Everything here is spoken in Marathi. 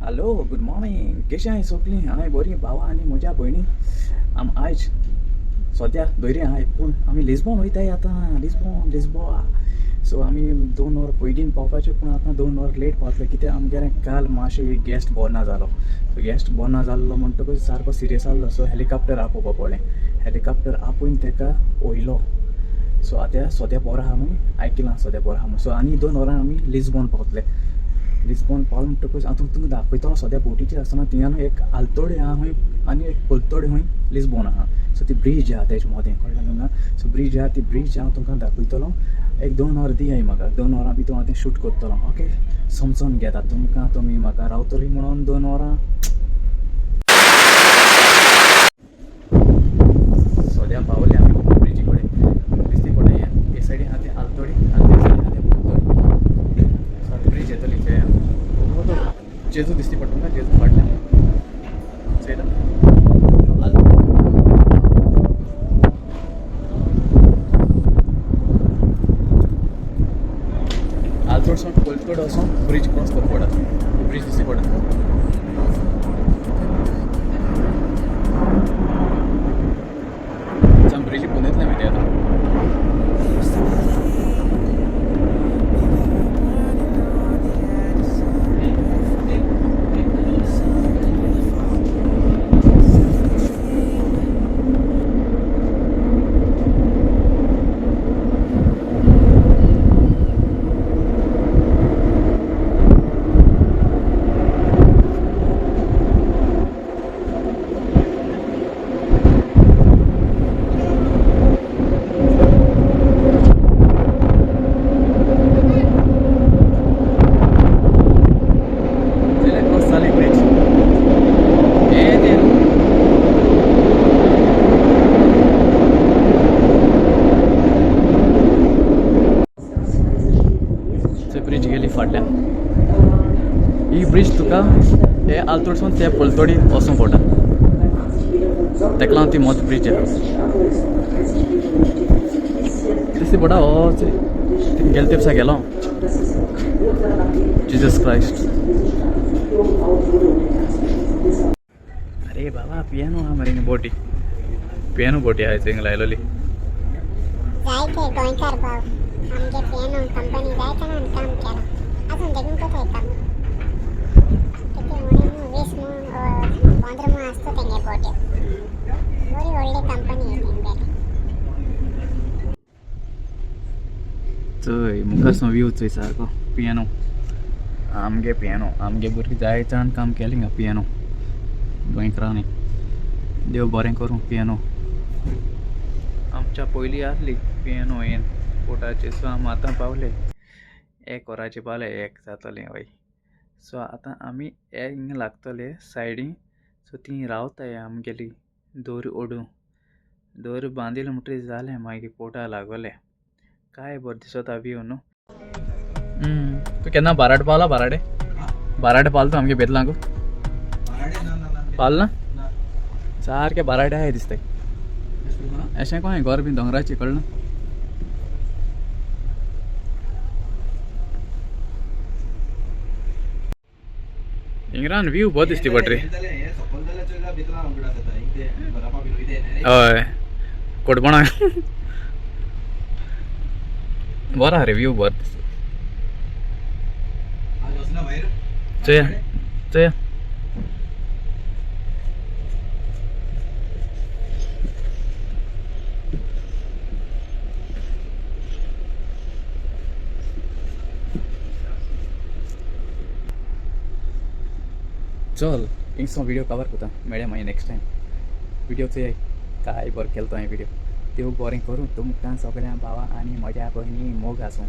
Hello good morning. कशी आहे सगळी? हांवें बरी. भावा आनी म्हज्या भयणी आयज सद्या दोयरी आहाय पूण आमी लिस्बॉन वयताय आतां. लिस्बोआ. सो आमी 2 वर पयलीं पावपाचे पूण आतां 2 वर लेट पावतले कित्याक आमगेलें काल मातशें एक गेस्ट बोरना जालो. सो गेस्ट बोरना जाल्लो म्हणटकच सारको सिरियस आसलो. सो हेलिकॉप्टर आपोवपा पडलें. हेलिकॉप्टर आपोवन ताका वयलो. सो आतां सद्या बरो आहा म्हूण आयकलां. सद्या बरो आहा म्हूण. सो आनी 2 वरां आमी लिस्बॉन पावतले. लिस्बॉन पावलो म्हणटकच हांव तुमकां दाखयतलो. सद्या बोटीचेर आसतना थिंगां एक आल्तोडी आहा खंय आनी एक पोल्तोडी खंय लिस्बॉन आहा. सो ती ब्रीज आहा तेजे मदें कळ्ळें तुमकां. सो ब्रीज आहा ती ब्रीज हांव तुमकां दाखयतलो. एक 2 वर दियाय म्हाका. 2 वरां भितर हांव तें शूट करतलो. ओके समजून घेता तुमकां. तुमी म्हाका रावतली म्हणून 2 वरां. सद्या पावले आमी ब्रिजी कडेन. दिसती पडटा हे सायडीन आहा तें आल्तोडी आनी ते सायडीन आहा तें पोल्तोडी. सो ब्रिज येतली ते जेजू दिसती पडटा तुमकां. जेजू फाटल्यान चयला आल्तोडसून पोल्तोड वचून ब्रिज क्रॉस करप पडटा. ब्रिज दिसती पडटा. ब्रिजी पुंदेतले माहिती आतां. ब्रिज गेली फाटल्यान. ही ब्रिज तुका हे आल्तोडसून ते पोल्तोडी वचूंक पडटा. ताका लागून ती मोद ब्रिज आहा. दिसती पडटा हो गेले ते दिसा गेलो. Jesus Christ. अरे बाबा पियानो आहा मरे बोटी. पियानो बोटी आहा थिंग लायलोली. जायते गोंयकार भाव आमगे पियानो कंपनी जायता ना काम केला. अजून देखून कोथंय काम किती म्हणे 20 15 असतो तेंगे बोटे. बरी व्हडली कंपनी आहे तेंगे. चोय मुखारसून व्यू चोय सारको. पियानो आमगे भुरगीं जाय जाण काम केलें हांगा पियानो गोंयकारांनी. देव बरें करूं. पियानो आमच्या पयलीं आसली पियानो येन पोटाचे. सो आमी आतां पावले 1 वराचे पावले. 1 जातलें हय. सो आतां आमी हिंगा लागतले सायडीन. सो ती रावताय आमगेली दोर ओडूं. दोर बांदिले म्हणटरी जालें मागीर पोटा लागले. काय बरें दिसता व्यू न्हू. तू केन्ना बाराड पावला? बाराडे पावला तूं आमगे बेतलांक पावला ना? सारके बाराडे आहाय दिसताय. अशें कोण घर बी दोंगराची कळना. हिंगरान व्यू बहुत दिसती पडरी. हय कोडपणा बरो आहा रे व्यू. बरो दिसता. चया चल इंगसो व्हिडिओ कवर करता. मेळ्या मागीर नेक्स्ट टायम व्हिडिओ चोय. काय बरें केलो हांवें व्हिडिओ. देव बरें करूं तुमकां सगळ्या भावा आनी म्हज्या भयणी मोग आसूं.